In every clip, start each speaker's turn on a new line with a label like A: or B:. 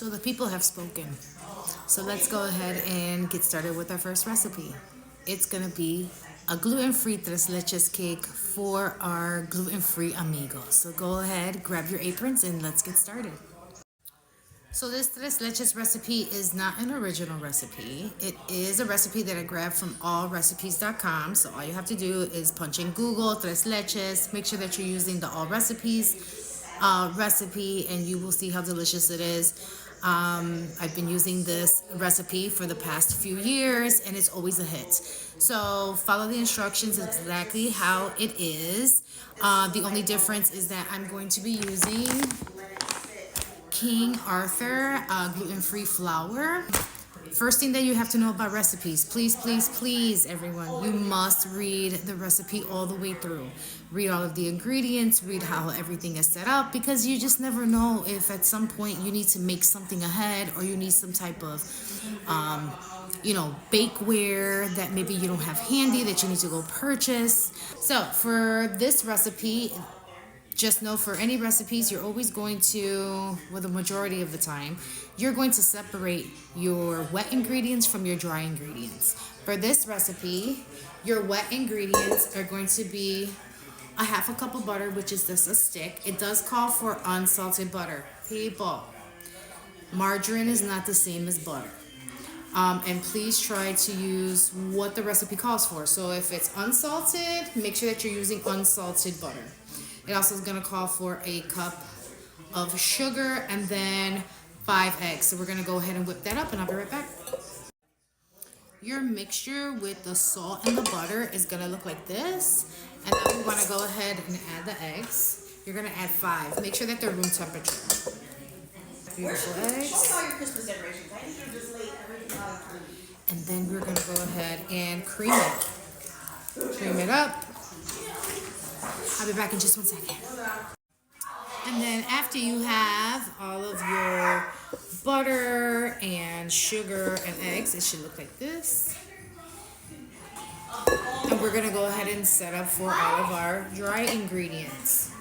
A: So the people have spoken. So let's go ahead and get started with our first recipe. It's gonna be a gluten-free tres leches cake for our gluten-free amigos. So go ahead, grab your aprons, and let's get started. So this tres leches recipe is not an original recipe. It is a recipe that I grabbed from allrecipes.com. So all you have to do is punch in Google tres leches. Make sure that you're using the all recipes recipe, and you will see how delicious it is. I've been using this recipe for the past few years, and it's always a hit. So follow the instructions exactly how it is. The only difference is that I'm going to be using King Arthur gluten-free flour. First thing that you have to know about recipes, please, everyone, you must read the recipe all the way through. Read all of the ingredients, read how everything is set up, because you just never know if at some point you need to make something ahead, or you need some type of, bakeware that maybe you don't have handy that you need to go purchase. So for this recipe, just know for any recipes, you're always going to, well, the majority of the time, you're going to separate your wet ingredients from your dry ingredients. For this recipe, your wet ingredients are going to be a half a cup of butter, which is just a stick. It does call for unsalted butter. People, margarine is not the same as butter. And please try to use what the recipe calls for. So if it's unsalted, make sure that you're using unsalted butter. It also is going to call for a cup of sugar and then 5 eggs. So we're going to go ahead and whip that up, and I'll be right back. Your mixture with the salt and the butter is going to look like this. And then we want to go ahead and add the eggs. You're going to add 5. Make sure that they're room temperature. Beautiful eggs. And then we're going to go ahead and cream it. Cream it up. I'll be back in just 1 second. And then after you have all of your butter and sugar and eggs, it should look like this. And we're going to go ahead and set up for all of our dry ingredients.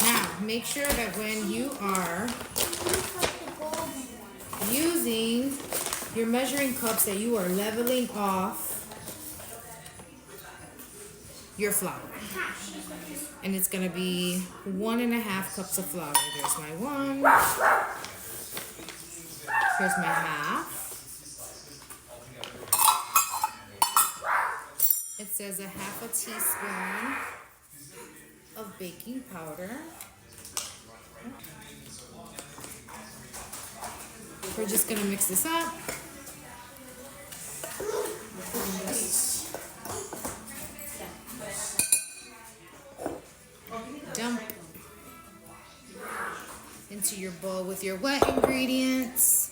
A: Now, make sure that when you are using your measuring cups, that you are leveling off your flour. And it's going to be 1.5 cups of flour. There's my 1. Here's my half. It says a 1/2 teaspoon of baking powder. We're just going to mix this up. Dump into your bowl with your wet ingredients.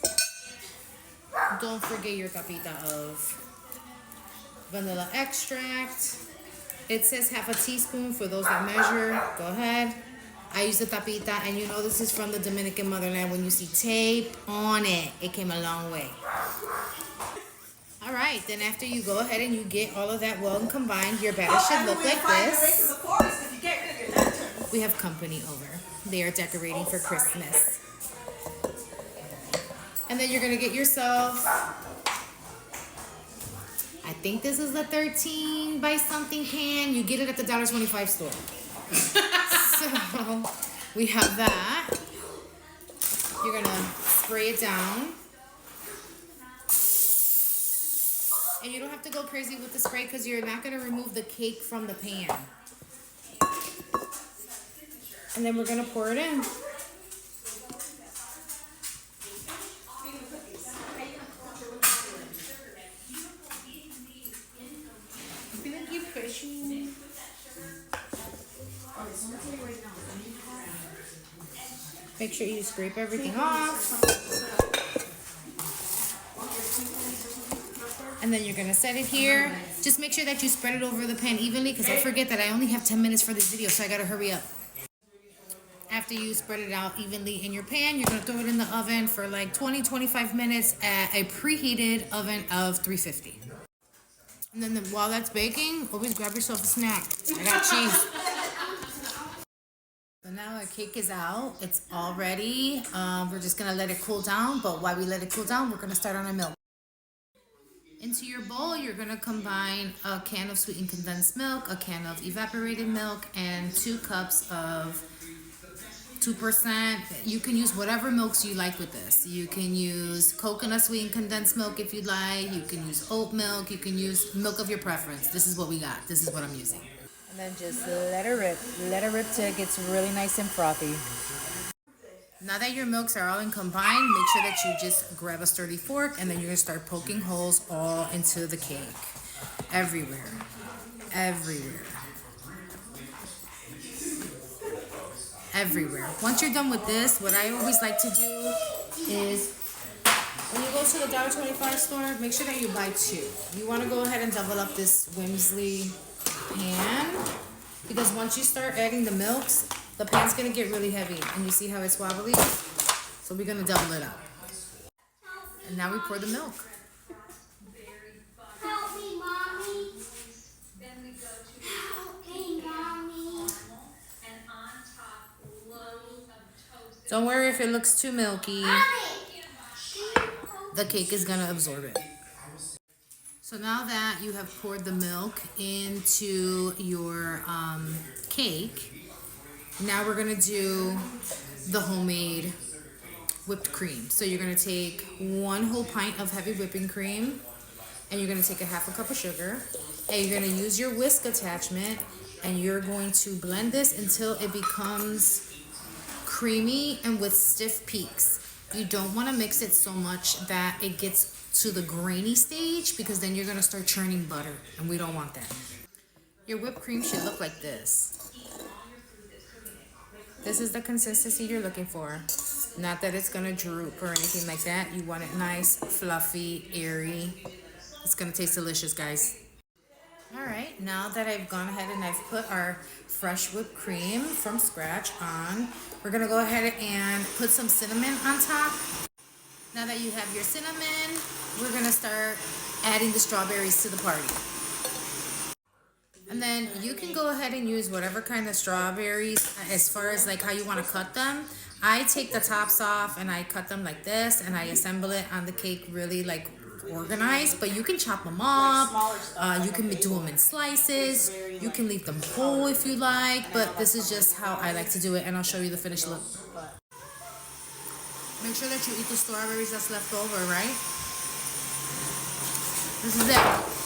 A: Don't forget your tapita of vanilla extract. It says 1/2 teaspoon for those that measure. Go ahead. I use the tapita, and you know this is from the Dominican motherland. When you see tape on it, it came a long way. All right, then after you go ahead and you get all of that well and combined, your batter should look like this. We have company over. They are decorating for Christmas. And then you're going to get yourself, I think this is a 13 by something pan. You get it at the $1.25 store. So we have that. You're going to spray it down. And you don't have to go crazy with the spray, because you're not going to remove the cake from the pan. And then we're going to pour it in. Make sure you scrape everything off. And then you're going to set it here. Just make sure that you spread it over the pan evenly, because I forget that I only have 10 minutes for this video, so I got to hurry up. After you spread it out evenly in your pan, you're going to throw it in the oven for like 20-25 minutes at a preheated oven of 350. And then while that's baking, always grab yourself a snack. I got cheese. So now I Our cake is out. It's all ready. We're just gonna let it cool down, but while we let it cool down, we're gonna start on our milk. Into your bowl, you're gonna combine a can of sweetened condensed milk, a can of evaporated milk, and 2 cups of 2%. You can use whatever milks you like with this. You can use coconut sweetened condensed milk if you'd like. You can use oat milk. You can use milk of your preference. This is what we got. This is what I'm using. And then just let it rip. Let it rip till it gets really nice and frothy. Now that your milks are all in combined, make sure that you just grab a sturdy fork and then you're gonna start poking holes all into the cake. Everywhere. Everywhere. Everywhere. Once you're done with this, what I always like to do is when you go to the $1.25 store, make sure that you buy 2. You want to go ahead and double up this Whimsley pan because once you start adding the milks, the pan's going to get really heavy and you see how it's wobbly? So we're going to double it up. And now we pour the milk.
B: Help me, Mommy. Then we go to help me, Mommy. And on top, loads of toast.
A: Don't worry if it looks too milky. The cake is going to absorb it. So now that you have poured the milk into your cake, now we're going to do the homemade whipped cream. So you're going to take 1 whole pint of heavy whipping cream, and you're going to take a 1/2 cup of sugar, and you're going to use your whisk attachment, and you're going to blend this until it becomes creamy and with stiff peaks. You don't want to mix it so much that it gets to the grainy stage because then you're going to start churning butter, and we don't want that. Your whipped cream should look like this. This is the consistency you're looking for. Not that it's going to droop or anything like that. You want it nice, fluffy, airy. It's going to taste delicious, guys. Alright, now that I've gone ahead and I've put our fresh whipped cream from scratch on, we're going to go ahead and put some cinnamon on top. Now that you have your cinnamon, we're going to start adding the strawberries to the party. And then you can go ahead and use whatever kind of strawberries as far as like how you want to cut them. I take the tops off and I cut them like this and I assemble it on the cake really like organized, but you can chop them up, you can do them in slices, you can leave them whole if you like, but this is just how I like to do it, and I'll show you the finished look. Make sure that you eat the strawberries that's left over, right? This is it.